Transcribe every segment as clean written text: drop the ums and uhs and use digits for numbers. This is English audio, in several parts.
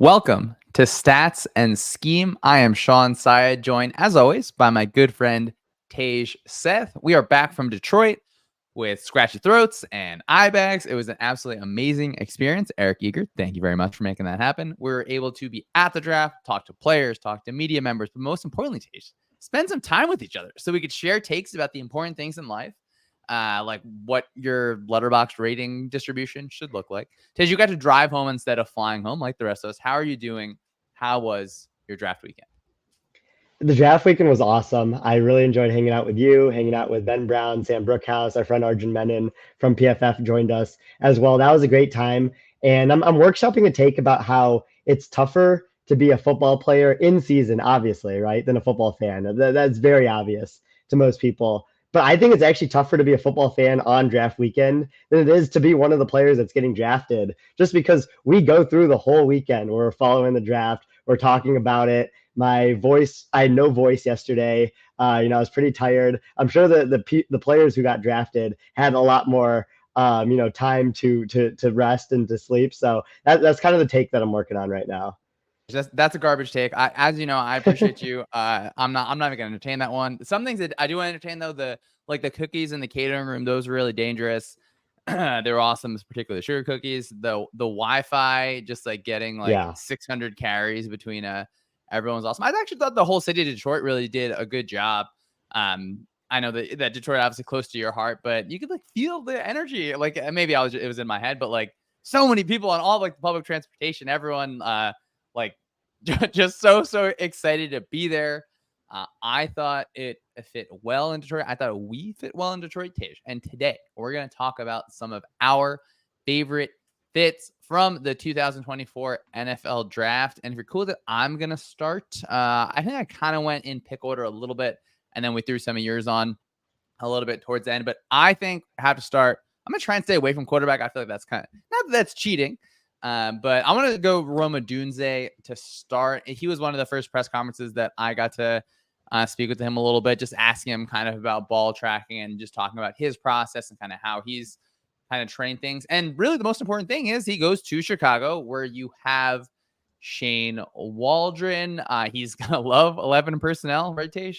Welcome to Stats and Scheme. I am Shawn Syed, joined as always by my good friend Seth. We are back from Detroit with scratchy throats and eye bags. It was an absolutely amazing experience. Eric Eager, thank you very much for making that happen. We were able to be at the draft, talk to players, talk to media members, but most importantly, spend some time with each other so we could share takes about the important things in life, like what your letterbox rating distribution should look like. You got to drive home instead of flying home like the rest of us. How are you doing? How was your draft weekend? The draft weekend was awesome. I really enjoyed hanging out with you, hanging out with Ben Brown, Sam Brookhouse, our friend Arjun Menon from PFF joined us as well. That was a great time. And I'm workshopping a take about how it's tougher to be a football player in season, obviously, right, than a football fan. That's very obvious to most people. But I think it's actually tougher to be a football fan on draft weekend than it is to be one of the players that's getting drafted, just because we go through the whole weekend. We're following the draft, we're talking about it. I had no voice yesterday. I was pretty tired. I'm sure the players who got drafted had a lot more time to rest and to sleep. So that's kind of the take that I'm working on right now. That's a garbage take. As you know, I appreciate you. I'm not even gonna entertain that one. Some things that I do want to entertain though, the cookies in the catering room, those were really dangerous. They were awesome, particularly the sugar cookies. The Wi-Fi, just like getting like Yeah. 600 carries between everyone's awesome. I actually thought the whole city of Detroit really did a good job. I know that Detroit obviously close to your heart, but you could like feel the energy. Like maybe it was in my head, but like so many people on all like the public transportation, everyone like just so excited to be there. I thought it fit well in Detroit. I thought we fit well in Detroit, Tej. And today we're going to talk about some of our favorite fits from the 2024 NFL draft. And if you're cool with it, I'm going to start. I think I kind of went in pick order a little bit, and then we threw some of yours on a little bit towards the end. But I think I have to start. I'm going to try and stay away from quarterback. I feel like that's kind of, not that that's cheating, but I'm going to go Roma Dunze to start. He was one of the first press conferences that I got to speak with him a little bit, just asking him kind of about ball tracking and just talking about his process and kind of how he's kind of trained things. And really the most important thing is he goes to Chicago where you have Shane Waldron. He's going to love 11 personnel, right, Tej?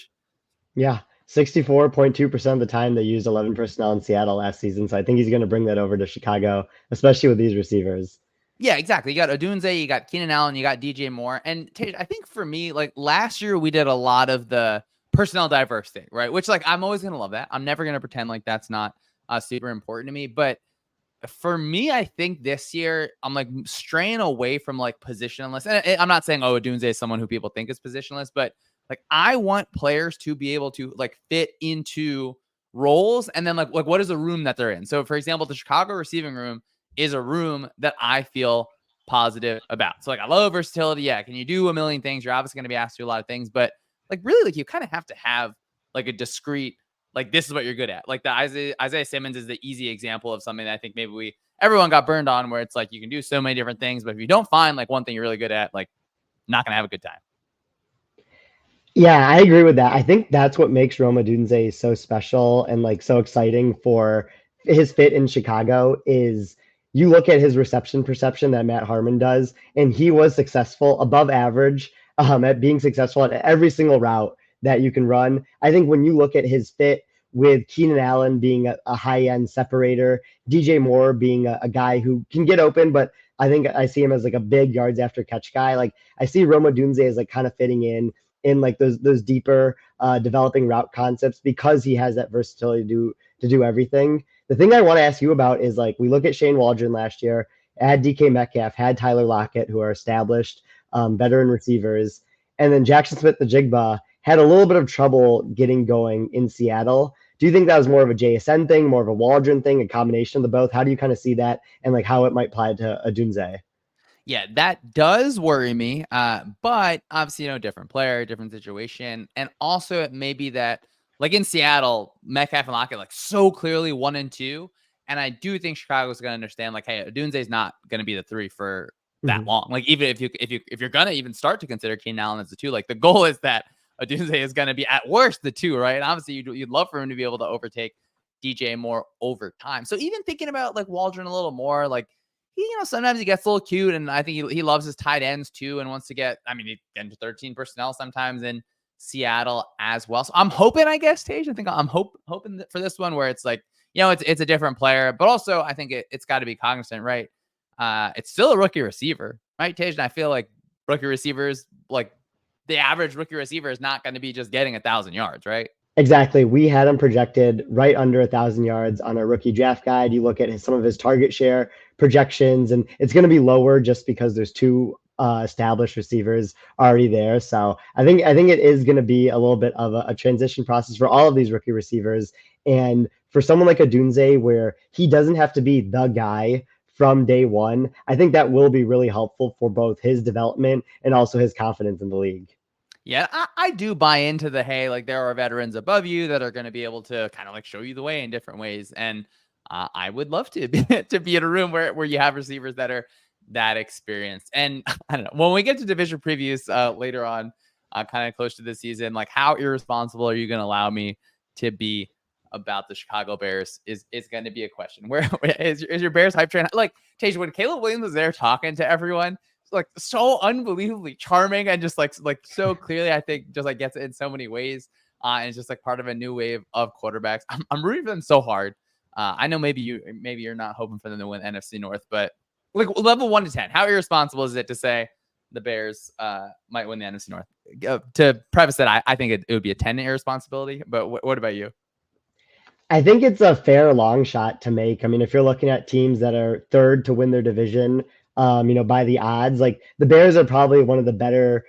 Yeah. 64.2% of the time they used 11 personnel in Seattle last season. So I think he's going to bring that over to Chicago, especially with these receivers. Yeah, exactly. You got Odunze, you got Keenan Allen, you got DJ Moore. And I think for me, like last year, we did a lot of the personnel diversity, right? Which like I'm always gonna love that. I'm never gonna pretend like that's not super important to me. But for me, I think this year I'm like straying away from like positionless. And I'm not saying Odunze is someone who people think is positionless, but like I want players to be able to like fit into roles and then like what is the room that they're in. So for example, the Chicago receiving room is a room that I feel positive about. So like I love versatility. Yeah, can you do a million things? You're obviously going to be asked to do a lot of things, but like really like you kind of have to have like a discrete, like this is what you're good at. Like the Isaiah Simmons is the easy example of something that I think maybe everyone got burned on, where it's like you can do so many different things, but if you don't find like one thing you're really good at, like not gonna have a good time. Yeah, I agree with that. I think that's what makes Roma Dunze so special and like so exciting for his fit in Chicago is you look at his reception perception that Matt Harmon does, and he was successful, above average, at being successful at every single route that you can run. I think when you look at his fit with Keenan Allen being a high-end separator, DJ Moore being a guy who can get open, but I think I see him as like a big yards after catch guy. Like I see Roma Dunze as like kind of fitting in like those deeper developing route concepts because he has that versatility to do everything. The thing I want to ask you about is like we look at Shane Waldron last year, had DK Metcalf, had Tyler Lockett, who are established veteran receivers, and then Jackson Smith the Jigba had a little bit of trouble getting going in Seattle. Do you think that was more of a JSN thing, more of a Waldron thing, a combination of the both? How do you kind of see that and like how it might apply to Adunze? Yeah, that does worry me. But obviously, different player, different situation. And also it may be that like in Seattle, Metcalf and Lockett like so clearly 1 and 2. And I do think Chicago's gonna understand, like, hey, Odunze is not gonna be the 3 for that Mm-hmm. long. Like, even if you're gonna even start to consider Keenan Allen as the 2, like the goal is that Odunze is gonna be at worst the 2, right? And obviously you'd love for him to be able to overtake DJ Moore over time. So even thinking about like Waldron a little more, like sometimes he gets a little cute, and I think he loves his tight ends too, and wants to get. I mean, he get into 13 personnel sometimes in Seattle as well. So I'm hoping, I guess, Tage. I think I'm hoping for this one where it's like, it's a different player, but also I think it's got to be cognizant, right? It's still a rookie receiver, right, Tage? And I feel like rookie receivers, like the average rookie receiver, is not going to be just getting 1,000 yards, right? Exactly. We had him projected right under 1,000 yards on our rookie draft guide. You look at some of his target share projections, and it's going to be lower just because there's two established receivers already there. So I think it is going to be a little bit of a transition process for all of these rookie receivers. And for someone like Odunze, where he doesn't have to be the guy from day one, I think that will be really helpful for both his development and also his confidence in the league. Yeah, I do buy into the, hey, like there are veterans above you that are going to be able to kind of like show you the way in different ways. And I would love to be, to be in a room where you have receivers that are that experienced. And I don't know, when we get to division previews later on, kind of close to the season, like how irresponsible are you going to allow me to be about the Chicago Bears is going to be a question. Where is your Bears hype train? Like, Tage, when Caleb Williams was there talking to everyone, like so unbelievably charming and just like so clearly, I think just like gets it in so many ways. And it's just like part of a new wave of quarterbacks. I'm rooting for them so hard. I know maybe you're not hoping for them to win NFC North, but like level 1 to 10, how irresponsible is it to say the Bears might win the NFC North? To preface that, I think it would be a 10 irresponsibility. But what about you? I think it's a fair long shot to make. I mean, if you're looking at teams that are third to win their division, by the odds, like the Bears are probably one of the better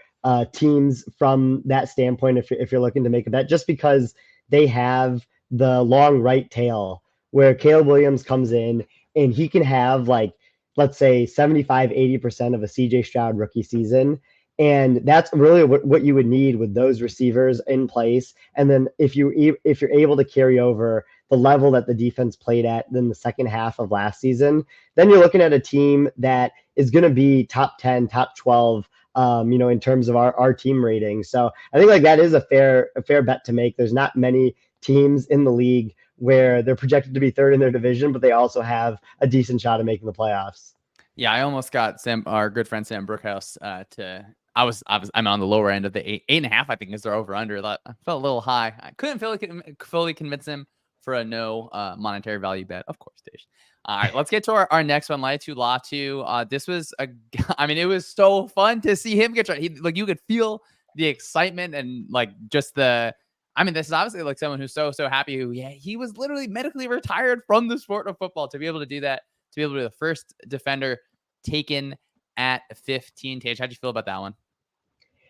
teams from that standpoint. If you're looking to make a bet, just because they have the long right tail where Caleb Williams comes in and he can have like, let's say 75-80% of a CJ Stroud rookie season. And that's really what you would need with those receivers in place. And then if you're able to carry over the level that the defense played at in the second half of last season, then you're looking at a team that is going to be top 10, top 12, in terms of our team rating. So I think like that is a fair bet to make. There's not many teams in the league where they're projected to be third in their division, but they also have a decent shot of making the playoffs. Yeah, I almost got our good friend Sam Brookhouse I'm on the lower end of the 8.5. I think is their over under. I felt a little high. I couldn't fully convince him for a no monetary value bet. Of course, Dave. All right, let's get to our next one. Latu. This was it was so fun to see him get tried. You could feel the excitement and like just this is obviously like someone who's so happy. He was literally medically retired from the sport of football to be able to do that. To be able to be the first defender taken at 15. Tage, how'd you feel about that one?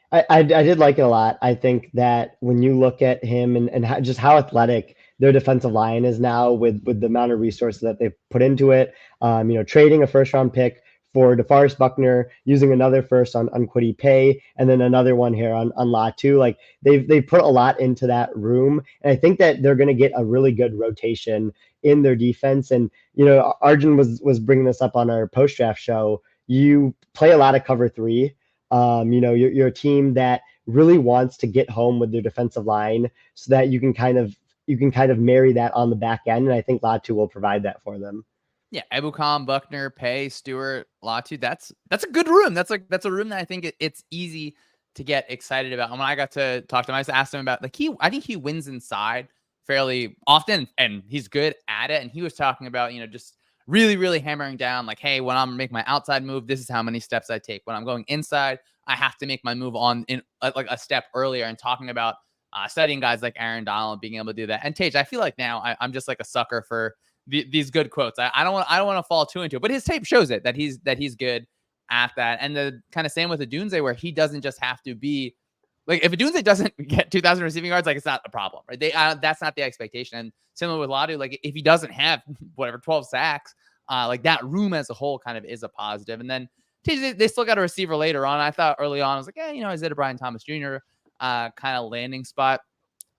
I did like it a lot. I think that when you look at him and how athletic their defensive line is now with the amount of resources that they've put into it, trading a first round pick for DeForest Buckner, using another first on Kwity Paye, and then another one here on Latu. Like they've put a lot into that room, and I think that they're going to get a really good rotation in their defense. And Arjun was bringing this up on our post draft show. You play a lot of cover 3. You're a team that really wants to get home with their defensive line so that you can kind of marry that on the back end. And I think Latu will provide that for them. Yeah, Ebukam, Buckner, Paye, Stewart, Latu. That's a good room. That's a room that I think it's easy to get excited about. And when I got to talk to him, I just asked him about I think he wins inside fairly often, and he's good at it. And he was talking about just really, really hammering down like, hey, when I'm making my outside move, this is how many steps I take. When I'm going inside, I have to make my move in like a step earlier, and talking about studying guys like Aaron Donald being able to do that. And Tage, I feel like now I'm just like a sucker for these good quotes. I don't want to fall too into it, but his tape shows it that he's good at that. And the kind of same with Odunze, where he doesn't just have to be like, if Odunze doesn't get 2,000 receiving yards, like it's not a problem, right? That's not the expectation. And similar with Latu, like if he doesn't have 12 sacks, like that room as a whole kind of is a positive. And then they still got a receiver later on. I thought early on, I was like, is it a Brian Thomas Jr. Kind of landing spot?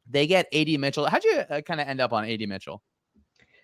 They get A.D. Mitchell. How'd you kind of end up on A.D. Mitchell?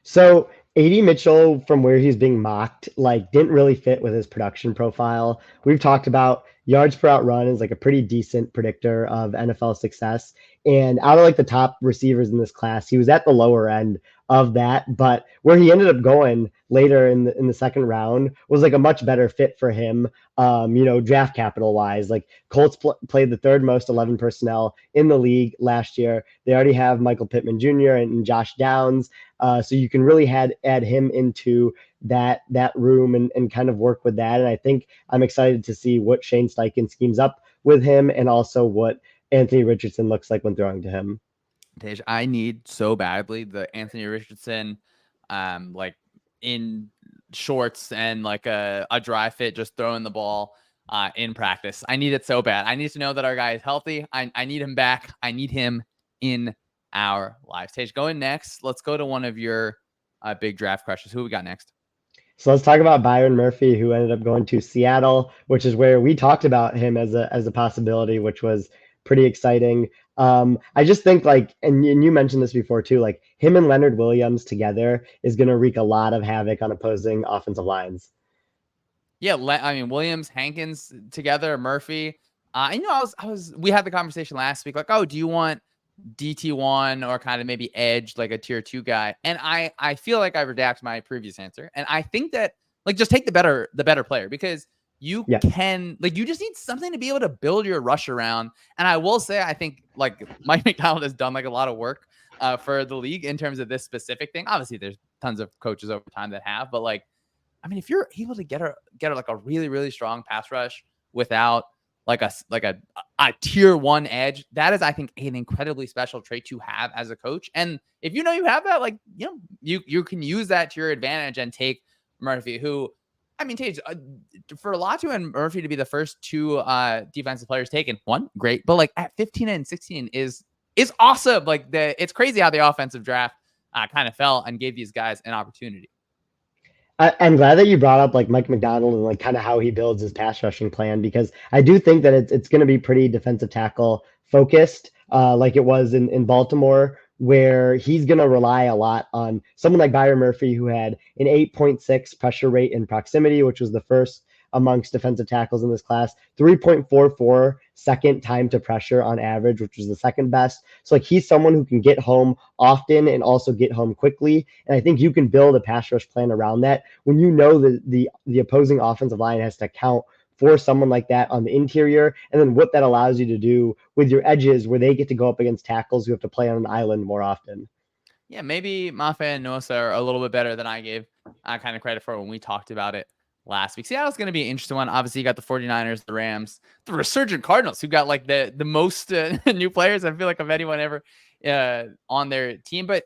So A.D. Mitchell, from where he's being mocked, like didn't really fit with his production profile. We've talked about yards per out run is like a pretty decent predictor of NFL success. And out of like the top receivers in this class, he was at the lower end of that. But where he ended up going later in the second round was like a much better fit for him, draft capital wise. Like Colts played the third most 11 personnel in the league last year. They already have Michael Pittman Jr. and Josh Downs. So you can really add him into that room and kind of work with that. And I think I'm excited to see what Shane Steichen schemes up with him and also what Anthony Richardson looks like when throwing to him. Tej, I need so badly the Anthony Richardson, like in shorts and like a dry fit, just throwing the ball in practice. I need it so bad. I need to know that our guy is healthy. I need him back. I need him in our lives. Tej, going next, let's go to one of your big draft crushes. Who we got next? So let's talk about Byron Murphy, who ended up going to Seattle, which is where we talked about him as a possibility, which was pretty exciting. I just think like, and you mentioned this before too, like him and Leonard Williams together is going to wreak a lot of havoc on opposing offensive lines. Yeah, I mean Williams, Hankins together, Murphy. We had the conversation last week, like, oh, do you want DT1 or kind of maybe edge, like a tier 2 guy? And I feel like I redact my previous answer. And I think that like just take the better player, because you can, like, you just need something to be able to build your rush around. And I will say, I think like Mike McDonald has done like a lot of work for the league in terms of this specific thing. Obviously there's tons of coaches over time that have, but like, I mean, if you're able to get her like a really, really strong pass rush without like a tier 1 edge, that is, I think, an incredibly special trait to have as a coach. And if you have that, like, you can use that to your advantage and take Murphy, who, I mean, Tage, for Latu and Murphy to be the first 2 defensive players taken, one, great, but like at 15 and 16 is awesome. Like it's crazy how the offensive draft kind of fell and gave these guys an opportunity. I'm glad that you brought up like Mike McDonald and like kind of how he builds his pass rushing plan, because I do think that it's going to be pretty defensive tackle focused, like it was in Baltimore, where he's going to rely a lot on someone like Byron Murphy, who had an 8.6 pressure rate in proximity, which was the first amongst defensive tackles in this class, 3.44 second time to pressure on average, which was the second best. So like he's someone who can get home often and also get home quickly. And I think you can build a pass rush plan around that when you know that the opposing offensive line has to account for someone like that on the interior, and then what that allows you to do with your edges where they get to go up against tackles who have to play on an island more often. Yeah, maybe Mafe and Nosa are a little bit better than I gave kind of credit for when we talked about it last week. Seattle's going to be an interesting one. Obviously, you got the 49ers, the Rams, the resurgent Cardinals, who got like the most new players, I feel like, of anyone ever on their team. But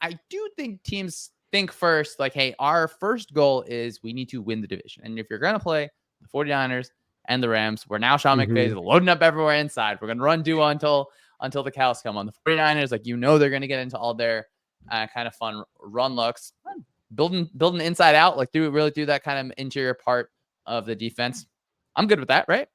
I do think teams think first, like, hey, our first goal is we need to win the division. And if you're going to play the 49ers and the Rams, where now Sean McVay is loading up everywhere inside, we're going to run duo until the cows come on. The 49ers, like, they're going to get into all their kind of fun run looks. Building inside out, like really do that kind of interior part of the defense. I'm good with that, right?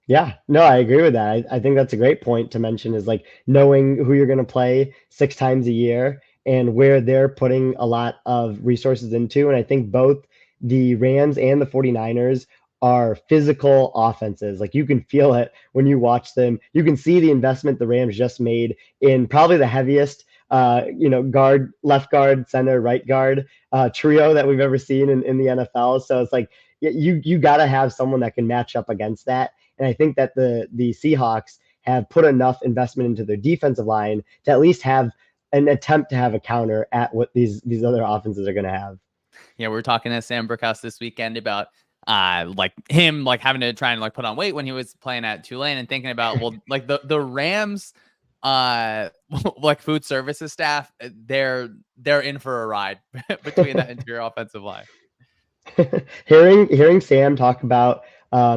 Yeah, no, I agree with that. I think that's a great point to mention, is like knowing who you're going to play 6 times a year and where they're putting a lot of resources into. And I think both the Rams and the 49ers are physical offenses. Like you can feel it when you watch them. You can see the investment the Rams just made in probably the heaviest guard, left guard, center, right guard trio that we've ever seen in the NFL. So it's like you got to have someone that can match up against that. And I think that the Seahawks have put enough investment into their defensive line to at least have an attempt to have a counter at what these other offenses are going to have. Yeah, we were talking to Sam Brookhouse this weekend about like him like having to try and like put on weight when he was playing at Tulane, and thinking about, well, like the Rams like food services staff, they're in for a ride between that interior offensive line. hearing Sam talk about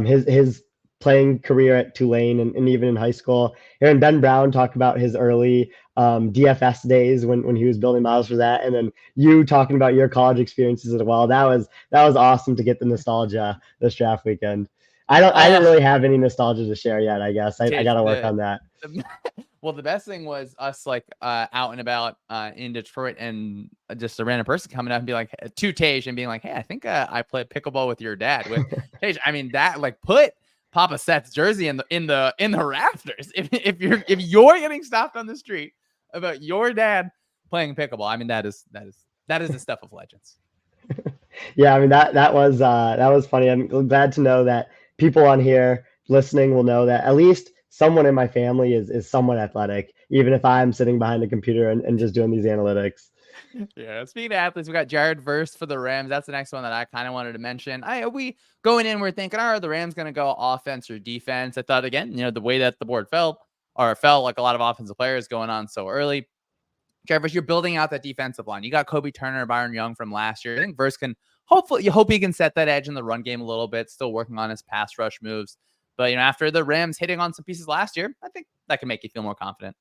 his playing career at Tulane and even in high school, hearing Ben Brown talk about his early DFS days when he was building models for that, and then you talking about your college experiences as well. That was awesome to get the nostalgia this draft weekend. I didn't really have any nostalgia to share yet. I guess I got to work on that. Well, the best thing was us like out and about in Detroit, and just a random person coming up and be like to Tage and being like, hey, I think I played pickleball with your dad. With Tage, I mean, that like put Papa Seth's jersey in the rafters. If you're getting stopped on the street about your dad playing pickleball. I mean, that is the stuff of legends. Yeah, I mean that was funny. I'm glad to know that people on here listening will know that at least someone in my family is somewhat athletic, even if I'm sitting behind a computer and just doing these analytics. Yeah. Speaking of athletes, we got Jared Verse for the Rams. That's the next one that I kind of wanted to mention. We going in, we're thinking, are the Rams going to go offense or defense? I thought again, the way that the board felt like a lot of offensive players going on so early. Jarvis, you're building out that defensive line. You got Kobe Turner, Byron Young from last year. I think Verse can you hope he can set that edge in the run game a little bit, still working on his pass rush moves. But, after the Rams hitting on some pieces last year, I think that can make you feel more confident.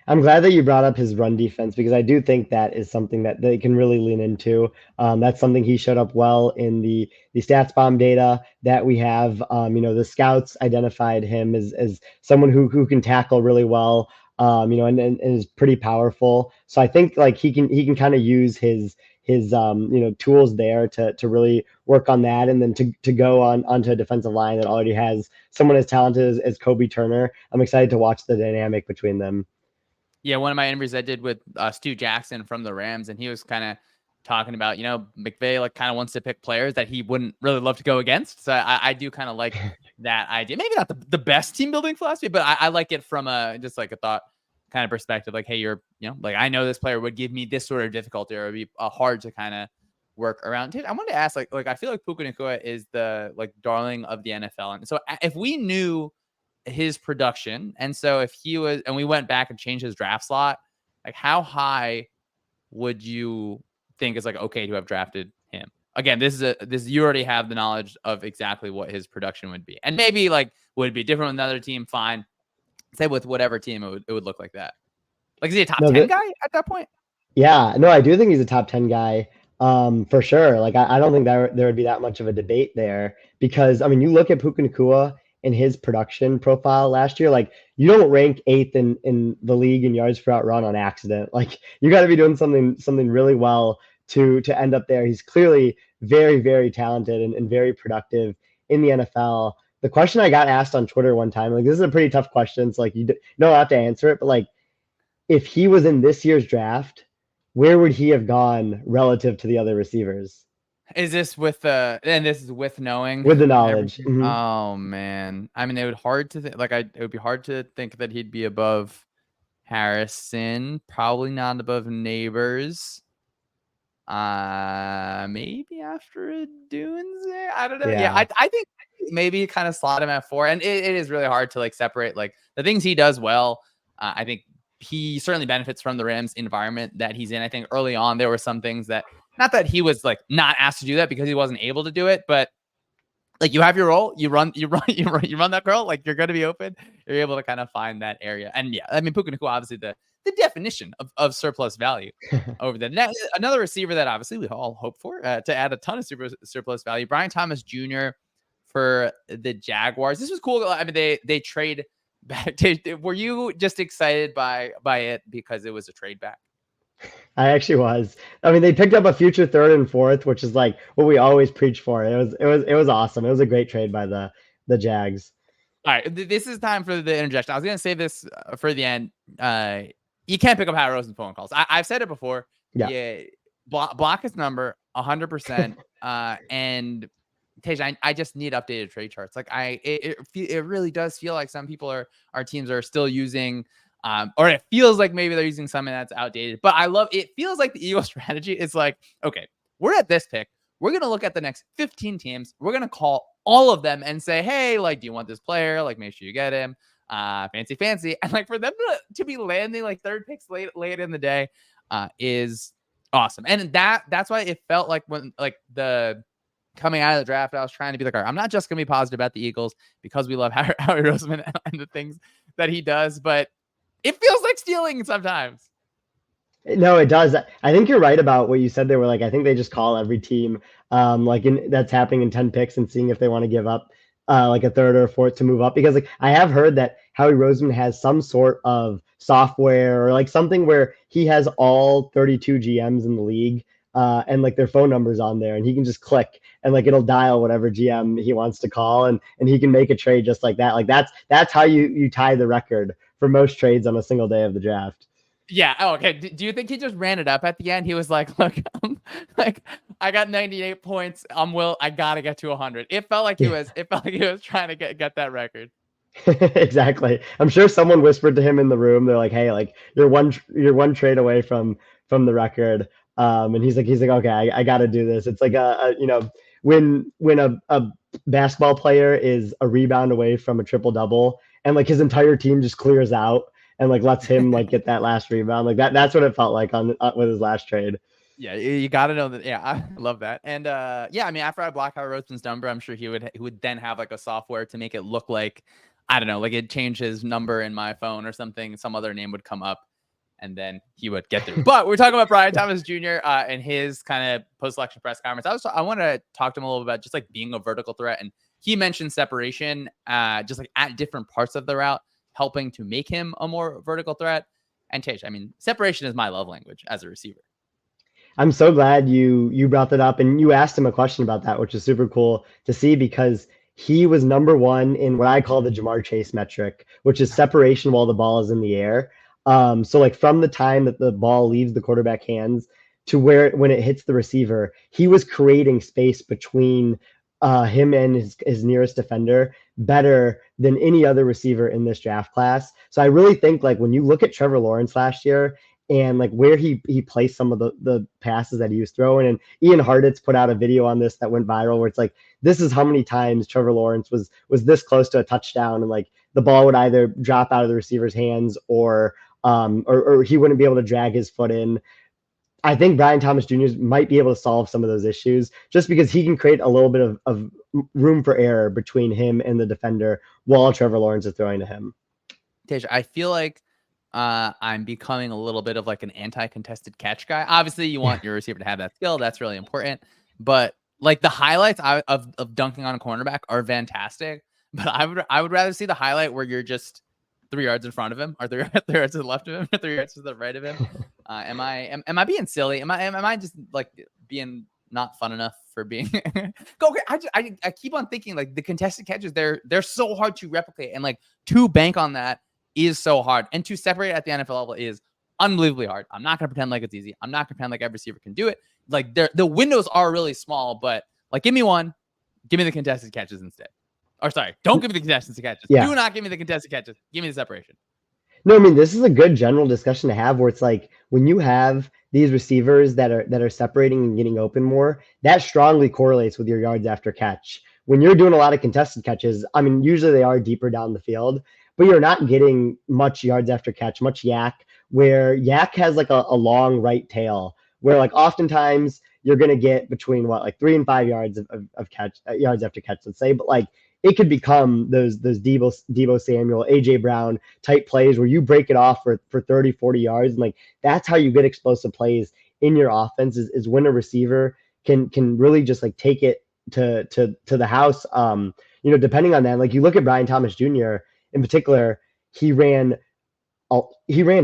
I'm glad that you brought up his run defense because I do think that is something that they can really lean into. That's something he showed up well in the stats bomb data that we have. The scouts identified him as someone who can tackle really well. And is pretty powerful. So I think like he can kind of use his tools there to really work on that, and then to go onto a defensive line that already has someone as talented as Kobe Turner. I'm excited to watch the dynamic between them. Yeah, one of my interviews I did with Stu Jackson from the Rams, and he was kind of talking about, McVay like kind of wants to pick players that he wouldn't really love to go against. So I do kind of like that idea. Maybe not the best team building philosophy, but I like it from just like a thought kind of perspective. Like, hey, you're, like I know this player would give me this sort of difficulty, or it would be hard to kind of work around. I wanted to ask, like I feel like Puka Nacua is the like darling of the NFL, and so if we knew his production, and so if he was, and we went back and changed his draft slot, like how high would you think is like okay to have drafted him? Again, you already have the knowledge of exactly what his production would be, and maybe like would it be different with another team? Fine, say with whatever team it would look like that. Like, is he a top 10 guy at that point? Yeah, no, I do think he's a top 10 guy, for sure. Like, I don't think there would be that much of a debate there because, I mean, you look at Puka Nacua and his production profile last year, like, you don't rank 8th in the league in yards per route run on accident. Like, you got to be doing something really well to end up there. He's clearly very, very talented and very productive in the NFL. The question I got asked on Twitter one time, like, this is a pretty tough question. So, like, you don't have to answer it, but, like, if he was in this year's draft, where would he have gone relative to the other receivers? Is this with and this is with knowing With the knowledge? Mm-hmm. Oh man, I mean, it would hard to it would be hard to think that he'd be above Harrison. Probably not above Neighbors. Maybe after a Dunze. I don't know. Yeah, I think maybe kind of slot him at 4, and it is really hard to like separate like the things he does well. I think he certainly benefits from the Rams environment that he's in. I think early on there were some things that, not that he was like not asked to do that because he wasn't able to do it, but like you have your role, you run that girl, like you're going to be open. You're able to kind of find that area. And yeah, I mean, Puka Nacua, obviously the definition of surplus value over the net. Another receiver that obviously we all hope for to add a ton of surplus value, Brian Thomas Jr. for the Jaguars. This was cool. I mean, they trade back. Were you just excited by it because it was a trade back? I actually was. I mean, they picked up a future 3rd and 4th, which is like what we always preach for. It was awesome. It was a great trade by the Jags. All right, this is time for the interjection. I was gonna say this for the end. You can't pick up Howard Rosen's phone calls. I've said it before. Yeah, block his number 100%. And Tej, I just need updated trade charts. Like it really does feel like some people our teams are still using, or it feels like maybe they're using something that's outdated. But I love it. Feels like the Eagles strategy is like, okay, we're at this pick. We're gonna look at the next 15 teams. We're gonna call all of them and say, hey, like, do you want this player? Like, make sure you get him. Fancy. And like for them to be landing like 3rd picks late in the day is awesome. And that's why it felt like when like the coming out of the draft, I was trying to be like, all right, I'm not just gonna be positive about the Eagles because we love Howie Roseman and the things that he does, but it feels like stealing sometimes. No, it does. I think you're right about what you said. They were like, I think they just call every team, that's happening in 10 picks and seeing if they want to give up like a 3rd or a 4th to move up. Because like I have heard that Howie Roseman has some sort of software or like something where he has all 32 GMs in the league and like their phone numbers on there, and he can just click and like it'll dial whatever GM he wants to call, and he can make a trade just like that. Like that's how you tie the record for most trades on a single day of the draft. Yeah. Oh, okay. Do you think he just ran it up at the end? He was like, "Look, like I got 98 points. I gotta get to 100." It felt like he Yeah. was. It felt like he was trying to get that record. Exactly. I'm sure someone whispered to him in the room. They're like, "Hey, like you're one trade away from the record." And he's like, "Okay, I got to do this." It's like when a basketball player is a rebound away from a triple double, and like his entire team just clears out and like lets him like get that last rebound. Like that's what it felt like on with his last trade. Yeah, you got to know that. Yeah, I love that. And yeah, I mean, after I block out Roseman's number, I'm sure he would then have like a software to make it look like, I don't know, like it changed his number in my phone or something. Some other name would come up, and then he would get through. But we're talking about Brian Thomas Jr. And his kind of post-election press conference. I want to talk to him a little bit about just like being a vertical threat, and he mentioned separation, just like at different parts of the route, helping to make him a more vertical threat. And Tage, I mean, separation is my love language as a receiver. I'm so glad you brought that up and you asked him a question about that, which is super cool to see because he was number one in what I call the Jamar Chase metric, which is separation while the ball is in the air. So like from the time that the ball leaves the quarterback hands to when it hits the receiver, he was creating space between him and his nearest defender better than any other receiver in this draft class. So I really think like when you look at Trevor Lawrence last year, and like where he placed some of the passes that he was throwing. And Ian Hartitz put out a video on this that went viral where it's like, this is how many times Trevor Lawrence was this close to a touchdown, and like the ball would either drop out of the receiver's hands or he wouldn't be able to drag his foot in. I think Brian Thomas Jr. might be able to solve some of those issues just because he can create a little bit of room for error between him and the defender while Trevor Lawrence is throwing to him. Tej, I feel like I'm becoming a little bit of like an anti-contested catch guy. Obviously, you want your receiver to have that skill. That's really important. But like the highlights of dunking on a cornerback are fantastic. But I would rather see the highlight where you're just 3 yards in front of him, or 3 yards to the left of him, or 3 yards to the right of him. Am I being silly? Am I just like being not fun enough for being? Okay, I keep on thinking like the contested catches, they're so hard to replicate, and like to bank on that is so hard, and to separate at the NFL level is unbelievably hard. I'm not gonna pretend like it's easy. I'm not gonna pretend like every receiver can do it. Like the windows are really small, but like give me the contested catches instead. Or sorry, don't give me the contested catches. Yeah. Do not give me the contested catches. Give me the separation. No, I mean this is a good general discussion to have where it's like when you have these receivers that are separating and getting open more, that strongly correlates with your yards after catch. When you're doing a lot of contested catches, I mean usually they are deeper down the field, but you're not getting much yards after catch, much yak, where yak has like a long right tail, where like oftentimes you're gonna get between what like 3 and 5 yards of catch yards after catch, let's say, but like it could become those Debo Samuel, AJ Brown type plays where you break it off for 30, 40 yards. And like that's how you get explosive plays in your offense is when a receiver can really just like take it to the house. Depending on that, like you look at Brian Thomas Jr. in particular, he ran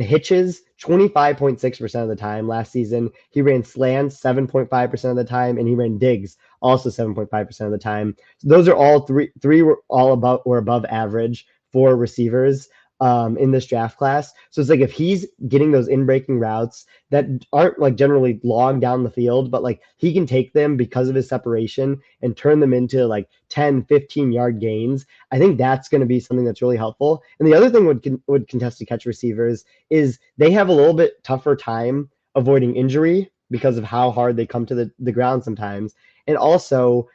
hitches 25.6% of the time last season. He ran slants 7.5% of the time, and he ran digs also 7.5% of the time. So those are all three were all above average for receivers in this draft class. So it's like if he's getting those in-breaking routes that aren't like generally long down the field, but like he can take them because of his separation and turn them into like 10, 15-yard gains, I think that's going to be something that's really helpful. And the other thing would contested catch receivers is they have a little bit tougher time avoiding injury because of how hard they come to the ground sometimes. And also,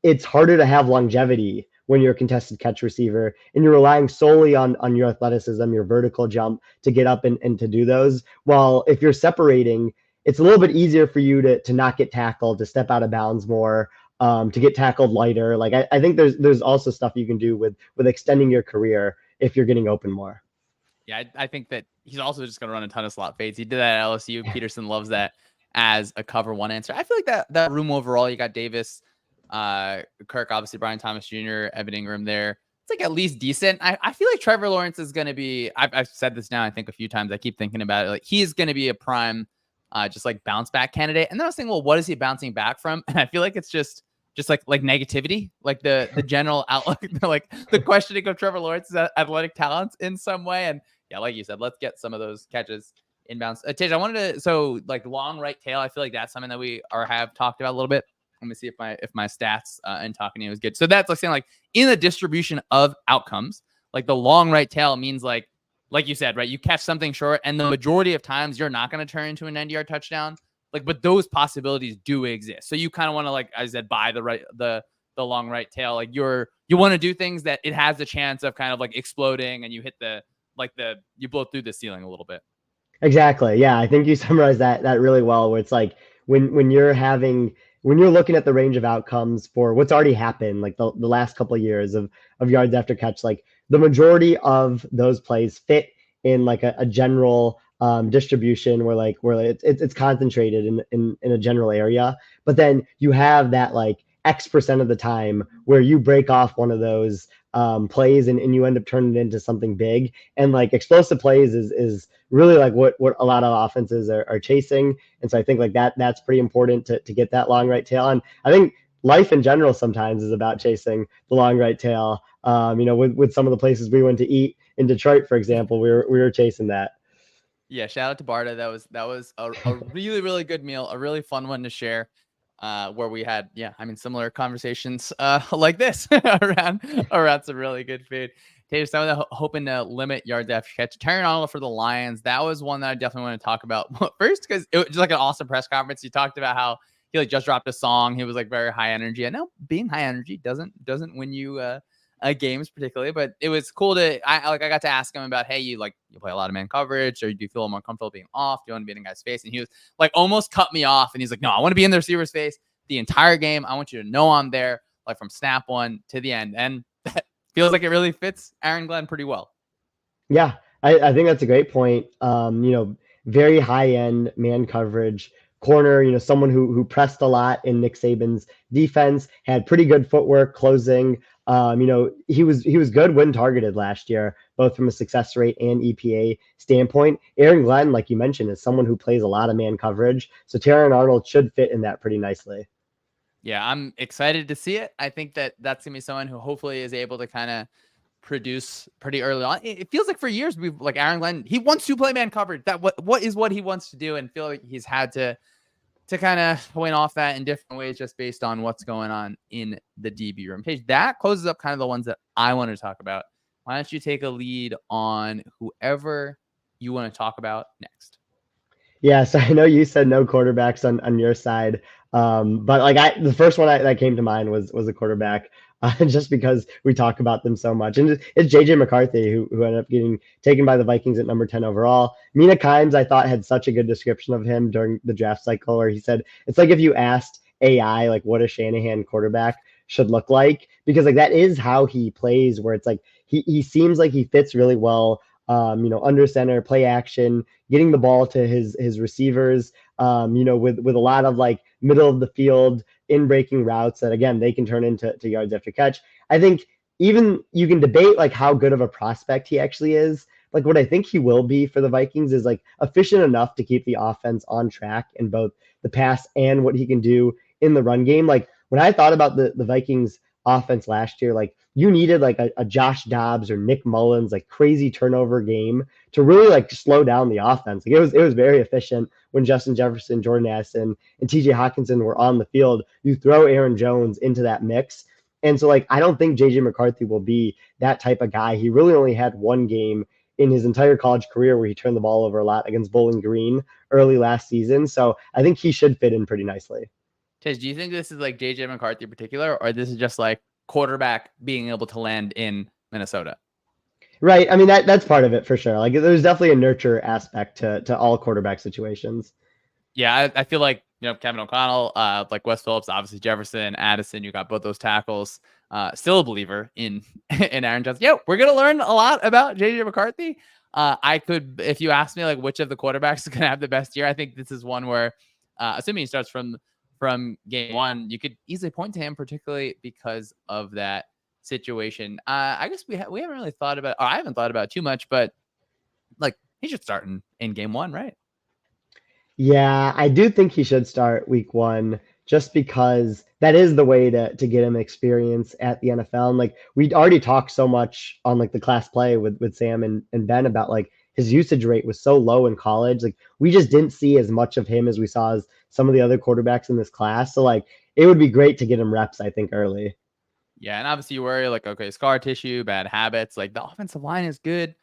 it's harder to have longevity when you're a contested catch receiver and you're relying solely on your athleticism, your vertical jump to get up and to do those. While if you're separating, it's a little bit easier for you to not get tackled, to step out of bounds more, to get tackled lighter. Like I think there's also stuff you can do with extending your career if you're getting open more. Yeah, I think that he's also just going to run a ton of slot fades. He did that at LSU. Peterson loves that as a cover one answer. I feel like that room overall, you got Davis, Kirk, obviously Brian Thomas Jr., Evan Ingram there. It's like at least decent. I feel like Trevor Lawrence is going to be, I've said this now, I think a few times. I keep thinking about it. Like he's going to be a prime, just like bounce back candidate. And then I was thinking, well, what is he bouncing back from? And I feel like it's just like negativity, like the general outlook, like the questioning of Trevor Lawrence's athletic talents in some way. And yeah, like you said, let's get some of those catches inbounds. Tej, I wanted to, so like long right tail, I feel like that's something that we have talked about a little bit. Let me see if my stats and talking to you is good. So that's like saying like in the distribution of outcomes, like the long right tail means like you said, right? You catch something short, and the majority of times you're not going to turn into a 90-yard touchdown. Like, but those possibilities do exist. So you kind of want to, like I said, buy the long right tail. Like you want to do things that it has the chance of kind of like exploding, and you hit you blow through the ceiling a little bit. Exactly. Yeah, I think you summarized that really well. Where it's like when you're looking at the range of outcomes for what's already happened, like the last couple of years of yards after catch, like the majority of those plays fit in like a general distribution where it's concentrated in a general area. But then you have that like X% of the time where you break off one of those plays and you end up turning it into something big. And like explosive plays is really like what a lot of offenses are chasing. And so I think like that's pretty important to get that long right tail. And I think life in general sometimes is about chasing the long right tail. With some of the places we went to eat in Detroit, for example, we were chasing that. Yeah, shout out to Barta. That was a really, really good meal, a really fun one to share. Where we had, yeah, I mean, similar conversations like this around some really good food. Tater, some of the hoping to limit yards after catch. Terry Arnold for the Lions. That was one that I definitely want to talk about first, because it was just like an awesome press conference. You talked about how he like just dropped a song. He was like very high energy. I know being high energy doesn't win you games particularly, but it was cool I got to ask him about, hey, you play a lot of man coverage, or do you feel more comfortable being off? Do you want to be in a guy's face? And he was like almost cut me off, and he's like, no, I want to be in the receiver's face the entire game. I want you to know I'm there, like from snap one to the end. And that feels like it really fits Aaron Glenn pretty well. Yeah, I think that's a great point. Very high end man coverage corner, someone who pressed a lot in Nick Saban's defense, had pretty good footwork closing. He was good when targeted last year, both from a success rate and EPA standpoint. Aaron Glenn, like you mentioned, is someone who plays a lot of man coverage. So Terran Arnold should fit in that pretty nicely. Yeah, I'm excited to see it. I think that's going to be someone who hopefully is able to kind of produce pretty early on. It feels like for years we've like Aaron Glenn, he wants to play man coverage. That what he wants to do, and feel like he's had to kind of point off that in different ways just based on what's going on in the DB room. Paige, that closes up kind of the ones that I want to talk about. Why don't you take a lead on whoever you want to talk about next? Yeah, so I know you said no quarterbacks on your side, but like the first one that came to mind was a quarterback, just because we talk about them so much, and it's JJ McCarthy who ended up getting taken by the Vikings at number 10 overall. Mina Kimes, I thought, had such a good description of him during the draft cycle, where he said it's like if you asked AI like what a Shanahan quarterback should look like, because like that is how he plays, where it's like he seems like he fits really well. Under center, play action, getting the ball to his receivers, with a lot of like middle of the field in breaking routes that again they can turn into yards after catch. I think even you can debate like how good of a prospect he actually is. Like what I think he will be for the Vikings is like efficient enough to keep the offense on track in both the pass and what he can do in the run game. Like when I thought about the Vikings offense last year, like you needed like a Josh Dobbs or Nick Mullins, like crazy turnover game to really like slow down the offense. Like it was very efficient when Justin Jefferson, Jordan Addison, and TJ Hawkinson were on the field. You throw Aaron Jones into that mix. And so like I don't think JJ McCarthy will be that type of guy. He really only had one game in his entire college career where he turned the ball over a lot against Bowling Green early last season. So I think he should fit in pretty nicely. Tiz, do you think this is like JJ McCarthy in particular, or this is just like quarterback being able to land in Minnesota? Right. I mean, that's part of it for sure. Like there's definitely a nurture aspect to all quarterback situations. Yeah, I feel like, Kevin O'Connell, like Wes Phillips, obviously Jefferson, Addison, you got both those tackles. Still a believer in in Aaron Jones. Yeah, we're gonna learn a lot about JJ McCarthy. I could, if you ask me like which of the quarterbacks is gonna have the best year, I think this is one where, assuming he starts from game one, you could easily point to him, particularly because of that situation. I guess we haven't really thought about, or I haven't thought about too much, but like he should start in game one, right? Yeah, I do think he should start week one just because that is the way to get him experience at the NFL. And like we'd already talked so much on like the class play with Sam and Ben about like his usage rate was so low in college. Like we just didn't see as much of him as we saw as some of the other quarterbacks in this class. So like it would be great to get him reps, I think, early. Yeah, and obviously you worry like, okay, scar tissue, bad habits. Like the offensive line is good,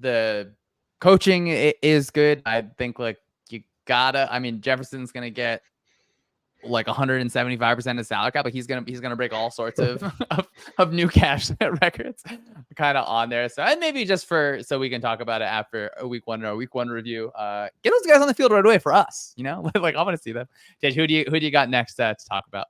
the coaching is good. I think like you gotta. I mean, Jefferson's gonna get like 175% of salary cap. Like he's gonna break all sorts of of new cash records kind of on there. So and maybe just so we can talk about it after a week one or a week one review. Get those guys on the field right away for us. You know, like I want to see them. Tej, who do you got next to talk about?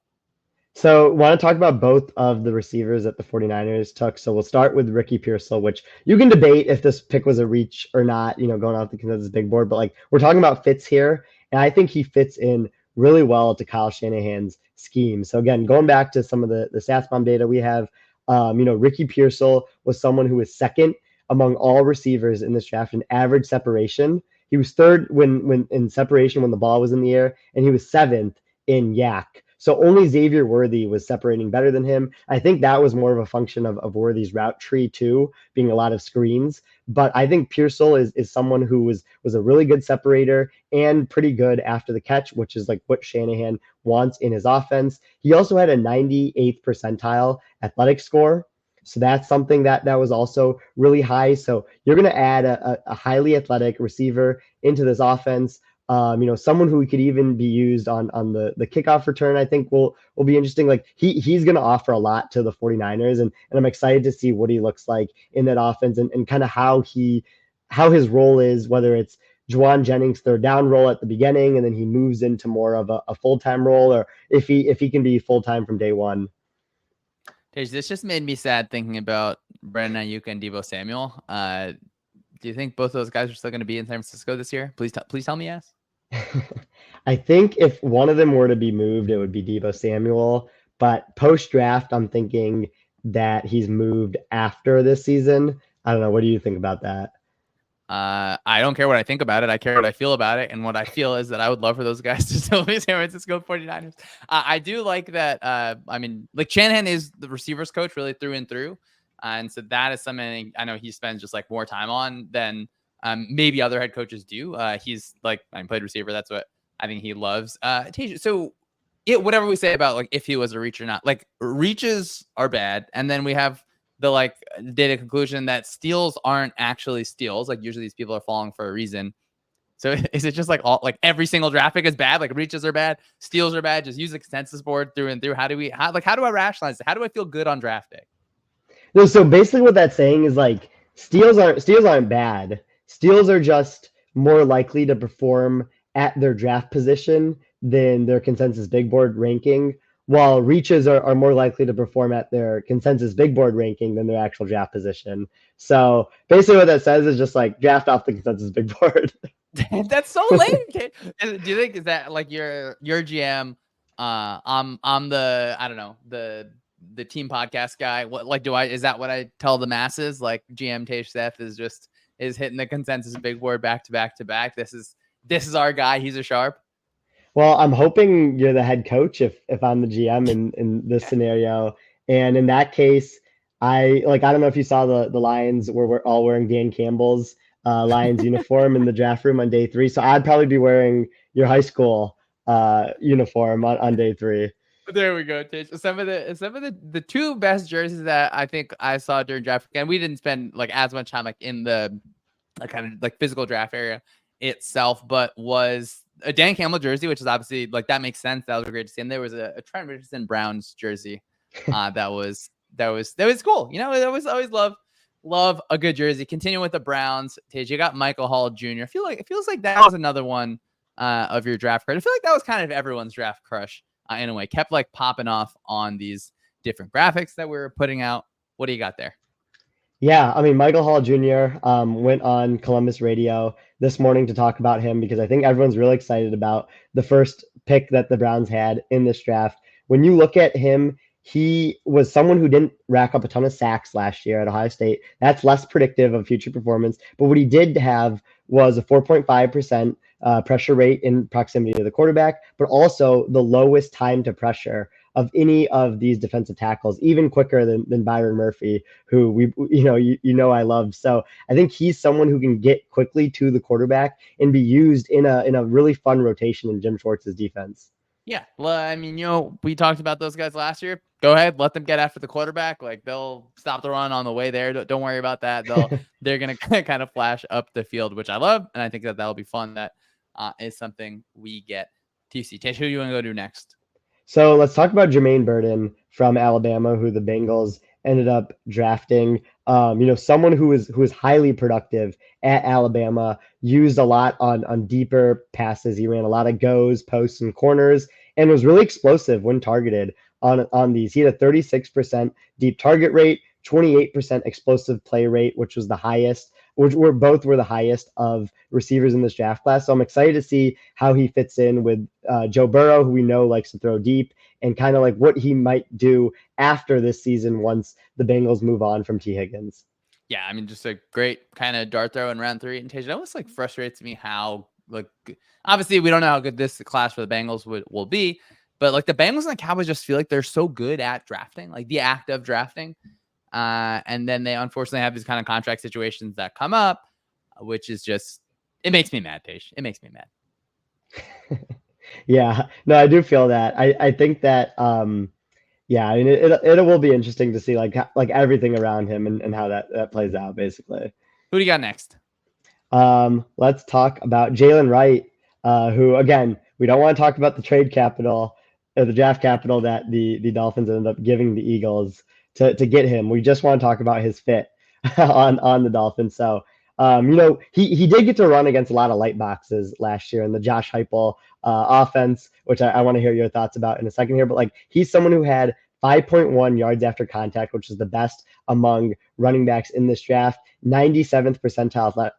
So want to talk about both of the receivers that the 49ers took. So we'll start with Ricky Pearsall, which you can debate if this pick was a reach or not, going off the consensus big board, but like we're talking about fits here. And I think he fits in really well to Kyle Shanahan's scheme. So again, going back to some of the stats bomb data we have, Ricky Pearsall was someone who was second among all receivers in this draft in average separation. He was third when in separation when the ball was in the air, and he was seventh in yak. So only Xavier Worthy was separating better than him. I think that was more of a function of Worthy's route tree too, being a lot of screens. But I think Pearsall is someone who was a really good separator and pretty good after the catch, which is like what Shanahan wants in his offense. He also had a 98th percentile athletic score. So that's something that was also really high. So you're going to add a highly athletic receiver into this offense. Someone who could even be used on the kickoff return, I think will be interesting. Like he's going to offer a lot to the 49ers, and I'm excited to see what he looks like in that offense and kind of how his role is, whether it's Juwan Jennings' third down role at the beginning, and then he moves into more of a full-time role, or if he can be full-time from day one. This just made me sad thinking about Brandon Ayuk and Deebo Samuel. Do you think both of those guys are still going to be in San Francisco this year? Please tell me yes. I think if one of them were to be moved, it would be Deebo Samuel. But post-draft, I'm thinking that he's moved after this season. I don't know. What do you think about that? I don't care what I think about it. I care what I feel about it. And what I feel is that I would love for those guys to still be San Francisco 49ers. I do like that. I mean, like Shanahan is the receivers coach really through and through. And so that is something I know he spends just like more time on than maybe other head coaches do. He's like, I played receiver. That's what I think he loves. So whatever we say about like if he was a reach or not, like reaches are bad. And then we have the like data conclusion that steals aren't actually steals. Like usually these people are falling for a reason. So is it just like every single draft pick is bad? Like reaches are bad, steals are bad. Just use the consensus board through and through. How do I rationalize it? How do I feel good on draft day? No, so basically what that's saying is like steals aren't bad. Steals are just more likely to perform at their draft position than their consensus big board ranking, while reaches are more likely to perform at their consensus big board ranking than their actual draft position. So basically what that says is just like draft off the consensus big board. That's so lame. Do you think is that like your GM? I'm the I don't know the team podcast guy. What like is that what I tell the masses? Like GM Seth is hitting the consensus big board back to back to back. This is our guy. He's a sharp. Well, I'm hoping you're the head coach if I'm the GM in this scenario. And in that case, I don't know if you saw the Lions were all wearing Dan Campbell's Lions uniform in the draft room on day 3. So I'd probably be wearing your high school uniform on day 3. There we go, Tish. Some of the two best jerseys that I think I saw during draft, and we didn't spend like as much time like in the kind of like physical draft area itself, but was a Dan Campbell jersey, which is obviously like that makes sense. That was great to see. And there was a Trent Richardson Browns jersey that was cool. I always love a good jersey. Continue with the Browns. Tej, you got Michael Hall Jr. It feels like that was another one of your draft crush. I feel like that was kind of everyone's draft crush in a way. Kept like popping off on these different graphics that we were putting out. What do you got there? Yeah, I mean, Michael Hall Jr. Went on Columbus radio this morning to talk about him because I think everyone's really excited about the first pick that the Browns had in this draft. When you look at him, he was someone who didn't rack up a ton of sacks last year at Ohio State. That's less predictive of future performance. But what he did have was a 4.5% pressure rate in proximity to the quarterback, but also the lowest time to pressure of any of these defensive tackles, even quicker than Byron Murphy, who I love. So I think he's someone who can get quickly to the quarterback and be used in a really fun rotation in Jim Schwartz's defense. Yeah. Well, I mean, we talked about those guys last year. Go ahead, let them get after the quarterback. Like, they'll stop the run on the way there. Don't worry about that. They're gonna kind of flash up the field, which I love, and I think that'll be fun. That is something we get to see. Tish, who you want to go to next? So let's talk about Jermaine Burton from Alabama, who the Bengals ended up drafting. Someone who was highly productive at Alabama, used a lot on deeper passes. He ran a lot of goes, posts, and corners, and was really explosive when targeted on these. He had a 36% deep target rate, 28% explosive play rate, which was the highest, which were the highest of receivers in this draft class. So I'm excited to see how he fits in with Joe Burrow, who we know likes to throw deep, and kind of like what he might do after this season once the Bengals move on from T. Higgins. Yeah, I mean, just a great kind of dart throw in round 3. And Tage, it almost like frustrates me how, like, obviously we don't know how good this class for the Bengals will be, but like the Bengals and the Cowboys just feel like they're so good at drafting, like the act of drafting. And then they unfortunately have these kind of contract situations that come up, which is just, it makes me mad, Tage. It makes me mad. Yeah, no, I do feel that. I think that yeah, I mean it will be interesting to see like everything around him and how that plays out basically. Who do you got next? Let's talk about Jalen Wright, who again we don't want to talk about the trade capital or the draft capital that the Dolphins ended up giving the Eagles to get him. We just want to talk about his fit on the Dolphins. So he did get to run against a lot of light boxes last year in the Josh Heupel offense, which I want to hear your thoughts about in a second here. But like he's someone who had 5.1 yards after contact, which is the best among running backs in this draft. 97th percentile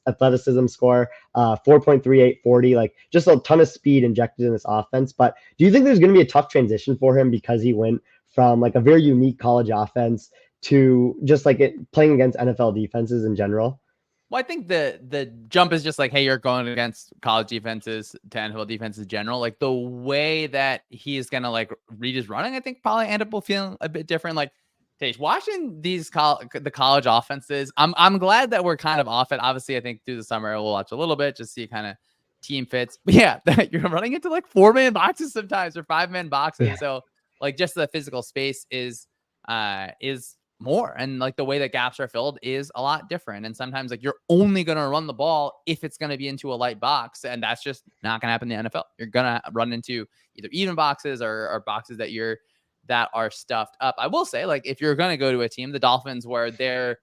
athleticism score, 4.38 40, like just a ton of speed injected in this offense. But do you think there's going to be a tough transition for him because he went from like a very unique college offense to just like playing against NFL defenses in general? Well, I think the jump is just like, hey, you're going against college defenses to NFL defenses in general. Like the way that he's gonna like read his running, I think probably end up feeling a bit different. Like, Tage, watching these the college offenses, I'm glad that we're kind of off it. Obviously, I think through the summer we'll watch a little bit, just see kind of team fits. But yeah, that you're running into like 4-man boxes sometimes or 5-man boxes. Yeah. So like just the physical space is more, and like the way that gaps are filled is a lot different. And sometimes like you're only going to run the ball if it's going to be into a light box, and that's just not going to happen in the NFL. You're going to run into either even boxes or boxes that are stuffed up. I will say, like, if you're going to go to a team, the Dolphins, where they're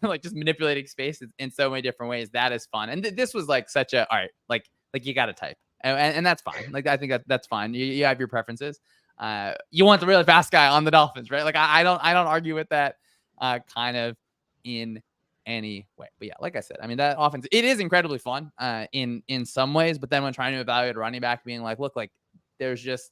like just manipulating space in so many different ways, that is fun. And this was like such a, all right, like you got to type, and that's fine. Like I think that's fine. You have your preferences. You want the really fast guy on the Dolphins, right? Like I don't argue with that kind of in any way. But yeah, like I said, I mean, that offense, it is incredibly fun in some ways, but then when trying to evaluate a running back, being like, look, like there's just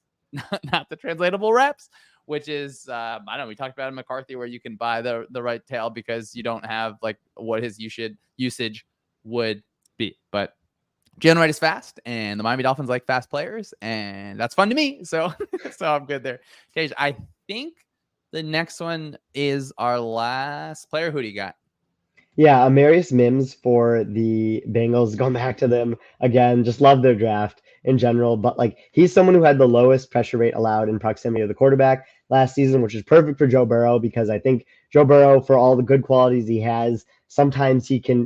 not the translatable reps, which is I don't know, we talked about in McCarthy where you can buy the right tail because you don't have like what his usage would be. But Jalen Wright is fast, and the Miami Dolphins like fast players, and that's fun to me. So, so I'm good there. Tage, I think the next one is our last player. Who do you got? Yeah, Amarius Mims for the Bengals. Going back to them again, just love their draft in general. But like he's someone who had the lowest pressure rate allowed in proximity of the quarterback last season, which is perfect for Joe Burrow because I think Joe Burrow, for all the good qualities he has, sometimes he can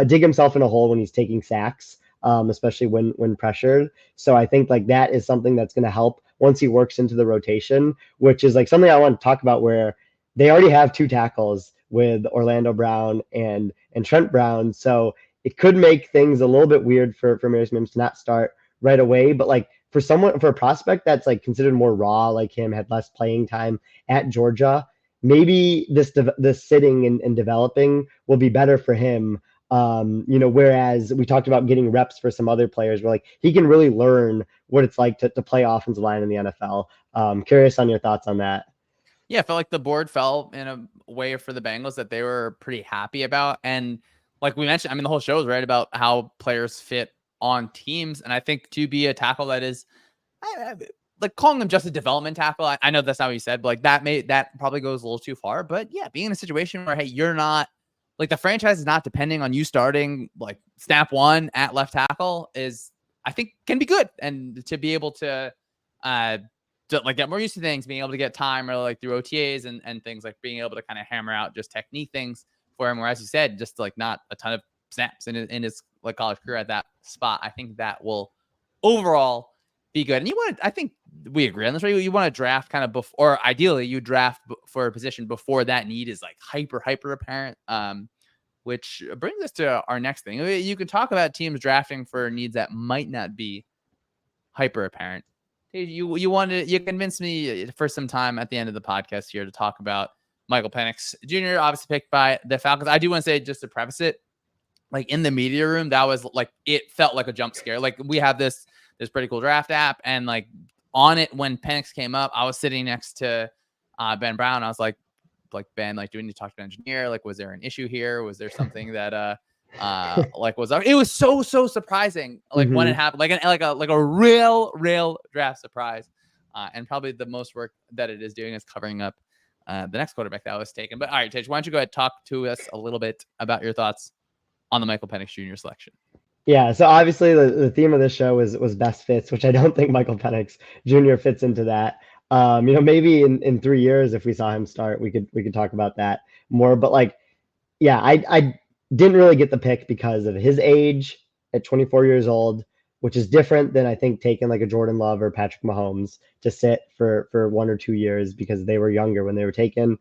dig himself in a hole when he's taking sacks, especially when pressured. So I think like that is something that's going to help once he works into the rotation, which is like something I want to talk about where they already have 2 tackles with Orlando Brown and Trent Brown. So it could make things a little bit weird for Maris Mims to not start right away. But like for a prospect that's like considered more raw, like him, had less playing time at Georgia, maybe this sitting and developing will be better for him. Whereas we talked about getting reps for some other players where like he can really learn what it's like to play offensive line in the NFL. Curious on your thoughts on that. Yeah, I felt like the board fell in a way for the Bengals that they were pretty happy about. And like we mentioned, I mean, the whole show is right about how players fit on teams. And I think to be a tackle that is like calling him just a development tackle. I know that's not what you said, but like that probably goes a little too far. But yeah, being in a situation where, hey, you're not like the franchise is not depending on you starting like snap one at left tackle is, I think, can be good. And to be able to like get more used to things, being able to get time or like through OTAs and things, like being able to kind of hammer out just technique things for him. Where, as you said, just like not a ton of snaps in his like college career at that spot. I think that will overall be good. And you want to, I think we agree on this, right? You want to draft kind of before, or ideally you draft for a position before that need is like hyper apparent. Which brings us to our next thing. You can talk about teams drafting for needs that might not be hyper apparent. You convinced me for some time at the end of the podcast here to talk about Michael Penix Jr., obviously picked by the Falcons. I do want to say, just to preface it, like in the media room, that was like, it felt like a jump scare. Like we have this pretty cool draft app, and like on it when Penix came up, I was sitting next to Ben Brown. I was like Ben, like, do we need to talk to an engineer? Like, was there an issue here? Was there something that like was it was so surprising, like when it happened, like a real draft surprise, and probably the most work that it is doing is covering up the next quarterback that was taken. But all right, Tage, why don't you go ahead and talk to us a little bit about your thoughts on the Michael Penix Jr. selection? Yeah, so obviously the theme of this show was best fits, which I don't think Michael Penix Jr. fits into that. Maybe in 3 years, if we saw him start, we could talk about that more. But like, yeah, I didn't really get the pick because of his age at 24 years old, which is different than I think taking like a Jordan Love or Patrick Mahomes to sit for 1 or 2 years because they were younger when they were taken.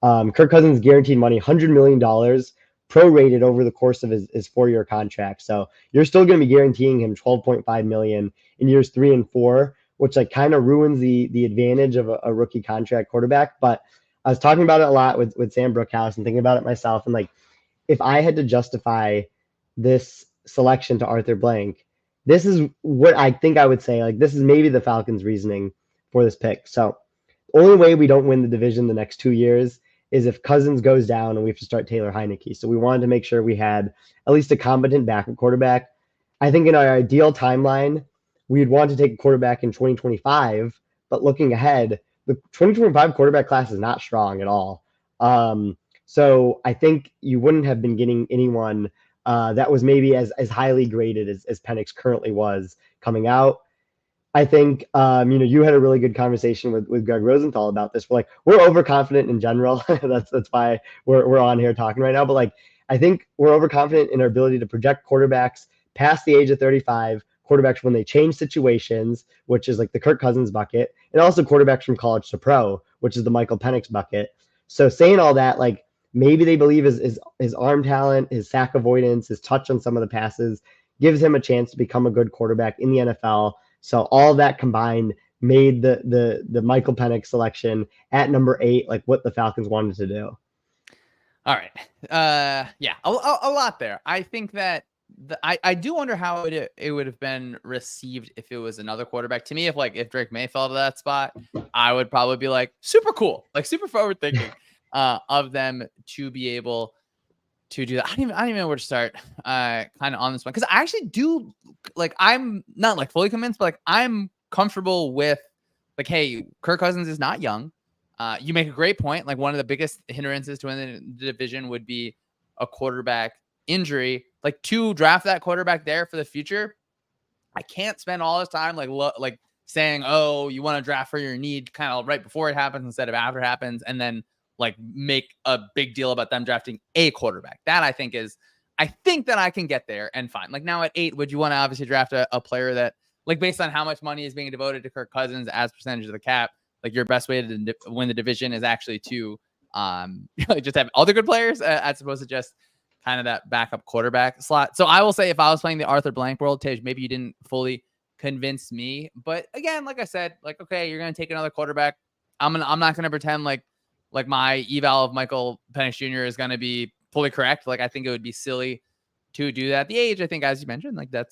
Kirk Cousins guaranteed money, $100 million prorated over the course of his 4-year contract. So you're still going to be guaranteeing him $12.5 million in years 3 and 4, which like kind of ruins the advantage of a rookie contract quarterback. But I was talking about it a lot with Sam Brookhouse and thinking about it myself. And like, if I had to justify this selection to Arthur Blank, this is what I think I would say. Like, this is maybe the Falcons' reasoning for this pick. So the only way we don't win the division the next 2 years is if Cousins goes down and we have to start Taylor Heineke. So we wanted to make sure we had at least a competent backup quarterback. I think in our ideal timeline, we'd want to take a quarterback in 2025, but looking ahead, the 2025 quarterback class is not strong at all. So I think you wouldn't have been getting anyone that was maybe as highly graded as Penix currently was coming out. I think, you had a really good conversation with Greg Rosenthal about this. We're overconfident in general. that's why we're on here talking right now. But like, I think we're overconfident in our ability to project quarterbacks past the age of 35, quarterbacks when they change situations, which is like the Kirk Cousins bucket, and also quarterbacks from college to pro, which is the Michael Penix bucket. So saying all that, like, maybe they believe his arm talent, his sack avoidance, his touch on some of the passes gives him a chance to become a good quarterback in the NFL. So all that combined made the Michael Penix selection at number 8 like what the Falcons wanted to do. All right. Yeah, a lot there. I think that I do wonder how it would have been received if it was another quarterback. To me, if Drake May fell to that spot, I would probably be like, super cool, like super forward thinking of them to be able to do that. I don't even know where to start kind of on this one, because I actually do, like, I'm not like fully convinced, but like I'm comfortable with, like, hey, Kirk Cousins is not young. You make a great point. Like, one of the biggest hindrances to winning the division would be a quarterback injury. Like, to draft that quarterback there for the future, I can't spend all this time like saying, oh, you want to draft for your need kind of right before it happens instead of after it happens, and then like make a big deal about them drafting a quarterback. That I think that I can get there and fine. Like, now at 8, would you want to obviously draft a player that, like, based on how much money is being devoted to Kirk Cousins as percentage of the cap, like, your best way to win the division is actually to just have other good players as opposed to just kind of that backup quarterback slot. So I will say, if I was playing the Arthur Blank world, Tage, maybe you didn't fully convince me. But again, like I said, like, okay, you're going to take another quarterback. I'm not going to pretend like my eval of Michael Penix Jr. is going to be fully correct. Like, I think it would be silly to do that. The age, I think, as you mentioned, like, that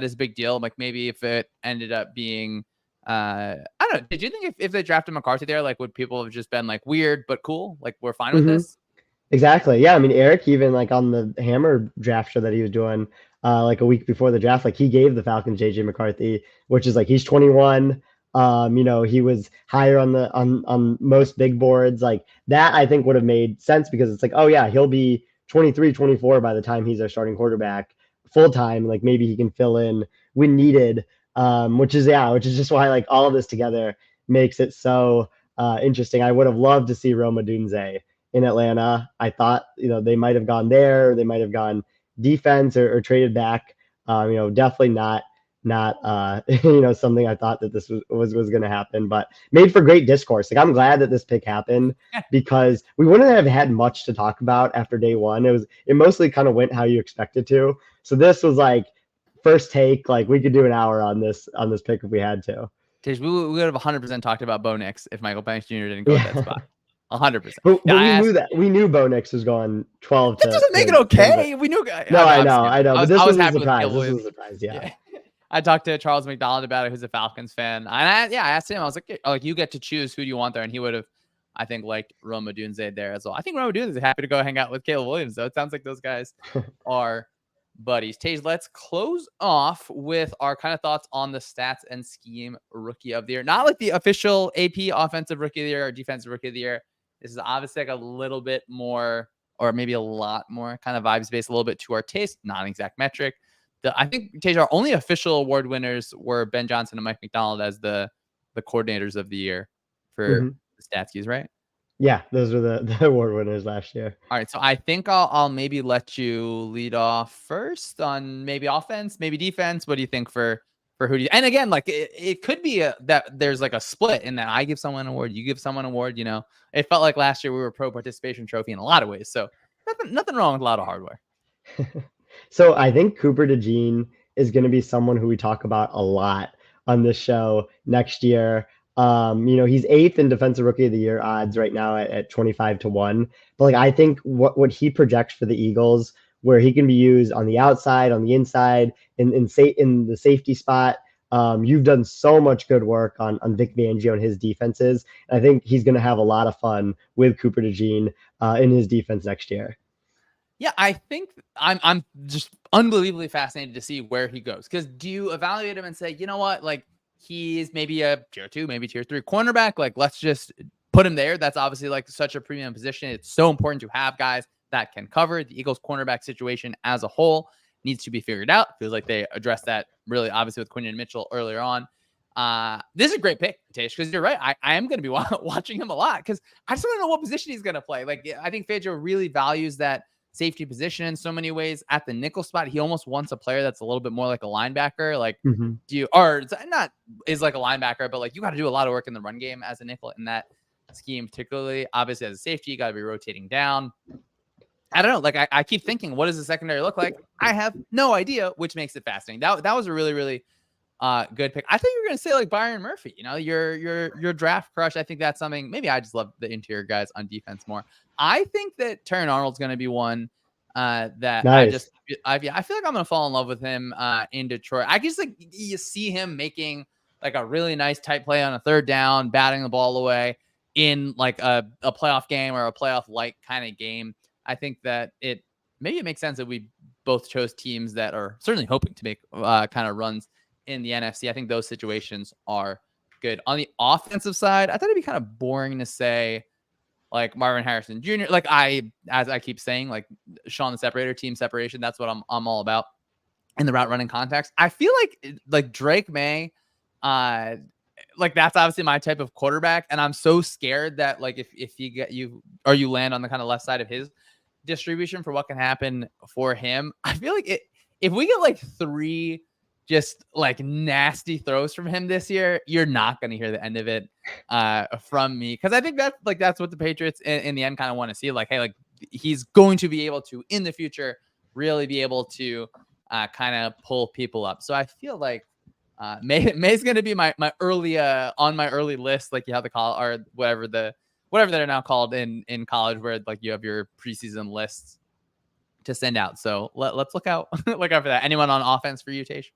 is a big deal. Like, maybe if it ended up being, I don't know. Did you think if they drafted McCarthy there, like, would people have just been like, weird but cool? Like, we're fine with this? Exactly. Yeah. I mean, Eric, even like on the Hammer draft show that he was doing like a week before the draft, like, he gave the Falcons JJ McCarthy, which is like, he's 21. He was higher on most big boards. Like that, I think would have made sense because it's like, oh yeah, he'll be 23, 24 by the time he's our starting quarterback full time. Like maybe he can fill in when needed. Which is just why like all of this together makes it so interesting. I would have loved to see Roma Dunze in Atlanta. I thought they might have gone there, or they might have gone defense or traded back. Definitely not something I thought that this was going to happen, but made for great discourse. Like I'm glad that this pick happened because we wouldn't have had much to talk about after day one. It mostly kind of went how you expected to. So this was like first take. Like we could do an hour on this pick if we had to. Tish, we would have 100% talked about Bo Nix if Michael Penix Jr. didn't go at that spot. 100%. But we knew Bo Nix was going 12 that doesn't make it okay. We knew. No, I know. But this was a surprise. This was a surprise. Yeah. I talked to Charles McDonald about it, who's a Falcons fan. And I asked him, I was like, you get to choose who do you want there. And he would have, I think, liked Roma Dunze there as well. I think Roma Dunze is happy to go hang out with Caleb Williams, though. It sounds like those guys are buddies. Tage, let's close off with our kind of thoughts on the stats and scheme rookie of the year. Not like the official AP offensive rookie of the year or defensive rookie of the year. This is obviously like a little bit more, or maybe a lot more kind of vibes based, a little bit to our taste, not an exact metric. I think, Tage, our only official award winners were Ben Johnson and Mike McDonald as the coordinators of the year for the stats keys, right? Yeah, those were the award winners last year. All right, so I think I'll maybe let you lead off first on maybe offense, maybe defense. What do you think for who do you? And again, like it could be that there's like a split in that I give someone an award, you give someone an award. It felt like last year we were pro participation trophy in a lot of ways. So nothing wrong with a lot of hardware. So I think Cooper DeJean is going to be someone who we talk about a lot on this show next year. He's 8th in defensive rookie of the year odds right now at 25-1. But like I think what he projects for the Eagles, where he can be used on the outside, on the inside, in the safety spot. You've done so much good work on Vic Fangio and his defenses. And I think he's going to have a lot of fun with Cooper DeJean in his defense next year. Yeah, I think I'm just unbelievably fascinated to see where he goes. Because do you evaluate him and say, you know what, like he's maybe a tier 2, maybe tier 3 cornerback. Like let's just put him there. That's obviously like such a premium position. It's so important to have guys that can cover. The Eagles cornerback situation as a whole needs to be figured out. Feels like they addressed that really obviously with Quinion Mitchell earlier on. This is a great pick, Tash, because you're right. I am going to be watching him a lot because I just want to know what position he's going to play. Like I think Fangio really values that safety position in so many ways. At the nickel spot, he almost wants a player that's a little bit more like a linebacker. Like not is like a linebacker, but like you got to do a lot of work in the run game as a nickel in that scheme, particularly obviously as a safety, you got to be rotating down. I don't know. Like I keep thinking, what does the secondary look like? I have no idea, which makes it fascinating. That was a really, really good pick. I think you were going to say like Byron Murphy, your draft crush. I think that's something, maybe I just love the interior guys on defense more. I think that Terran Arnold's going to be one that nice. I feel like I'm going to fall in love with him in Detroit. I just like you see him making like a really nice tight play on a third down, batting the ball away in like a playoff game or a playoff-like kind of game. I think that it makes sense that we both chose teams that are certainly hoping to make kind of runs in the NFC. I think those situations are good. On the offensive side, I thought it'd be kind of boring to say like Marvin Harrison Jr. Like as I keep saying, like Shawn the separator, team separation. That's what I'm all about in the route running context. I feel like Drake May, like that's obviously my type of quarterback, and I'm so scared that like if you land on the kind of left side of his distribution for what can happen for him. I feel like if we get like 3 just like nasty throws from him this year, you're not going to hear the end of it from me. Cause I think that's what the Patriots in the end kind of want to see. Like, hey, like he's going to be able to in the future, really be able to kind of pull people up. So I feel like May's going to be my early on my early list. Like you have the call or whatever they're now called in college, where like you have your preseason lists to send out. So let's look out for that. Anyone on offense for you, Tage?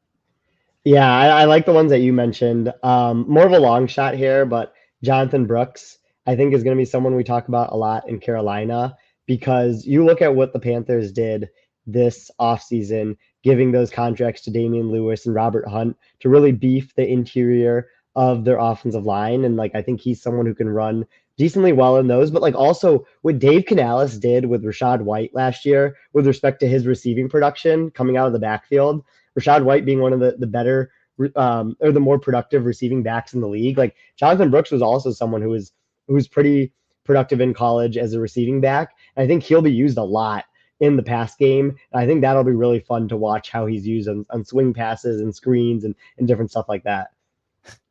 Yeah, I like the ones that you mentioned. More of a long shot here, but Jonathan Brooks, I think, is going to be someone we talk about a lot in Carolina, because you look at what the Panthers did this offseason, giving those contracts to Damian Lewis and Robert Hunt to really beef the interior of their offensive line. And like I think he's someone who can run decently well in those. But like also what Dave Canales did with Rachaad White last year with respect to his receiving production coming out of the backfield, Rachaad White being one of the better or the more productive receiving backs in the league. Like Jonathan Brooks was also someone who's pretty productive in college as a receiving back. And I think he'll be used a lot in the pass game. And I think that'll be really fun to watch how he's used on swing passes and screens and different stuff like that.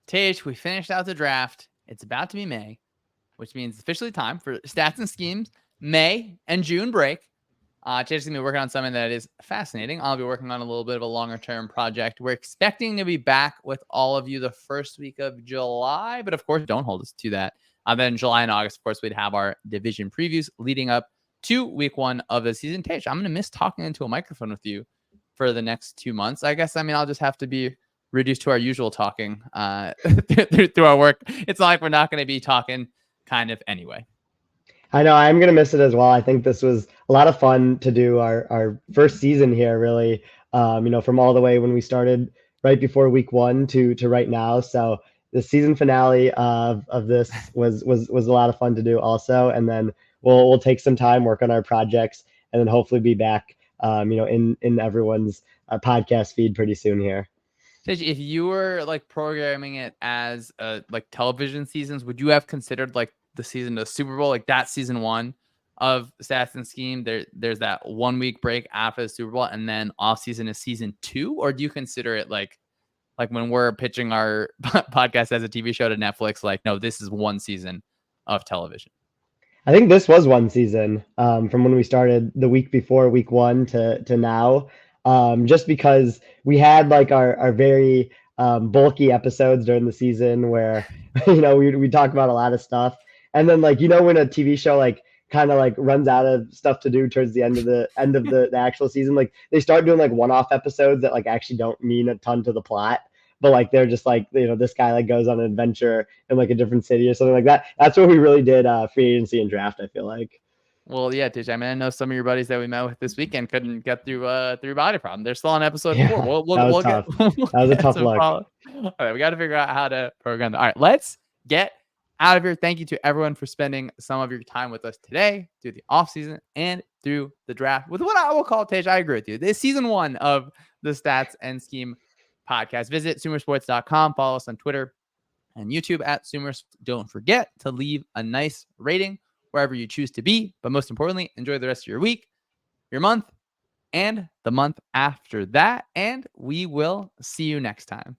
Tage, we finished out the draft. It's about to be May, which means it's officially time for Stats and Schemes May and June break. Tage is going to be working on something that is fascinating. I'll be working on a little bit of a longer term project. We're expecting to be back with all of you the first week of July, but of course, don't hold us to that. Then July and August, of course, we'd have our division previews leading up to week 1 of the season. Tage, I'm going to miss talking into a microphone with you for the next 2 months. I guess, I'll just have to be reduced to our usual talking through our work. It's not like we're not going to be talking kind of anyway. I know I'm gonna miss it as well. I think this was a lot of fun to do our first season here, really. From all the way when we started right before week 1 to right now. So the season finale of this was a lot of fun to do also. And then we'll take some time, work on our projects, and then hopefully be back in everyone's podcast feed pretty soon here. If you were like programming it as like television seasons, would you have considered like the season of Super Bowl, like that season 1 of Stats and Scheme? There's that 1 week break after the Super Bowl, and then off season is season 2, or do you consider it like when we're pitching our podcast as a TV show to Netflix? Like, no, this is 1 season of television. I think this was 1 season from when we started the week before week 1 to now. Just because we had like our very bulky episodes during the season where we talk about a lot of stuff, and then like when a TV show like kind of like runs out of stuff to do towards the end of the actual season, like they start doing like one-off episodes that like actually don't mean a ton to the plot, but like they're just like this guy like goes on an adventure in like a different city or something like that. That's what we really did free agency and draft, I feel like. Well, yeah, Tish. I know some of your buddies that we met with this weekend couldn't get through body problem. They're still on episode 4. That was tough. That was a tough look. All right, we got to figure out how to program that. All right, let's get out of here. Thank you to everyone for spending some of your time with us today through the off season and through the draft with what I will call, Tish, I agree with you. This season 1 of the Stats and Scheme podcast. Visit sumersports.com. Follow us on Twitter and YouTube at Sumers. Don't forget to leave a nice rating wherever you choose to be. But most importantly, enjoy the rest of your week, your month, and the month after that. And we will see you next time.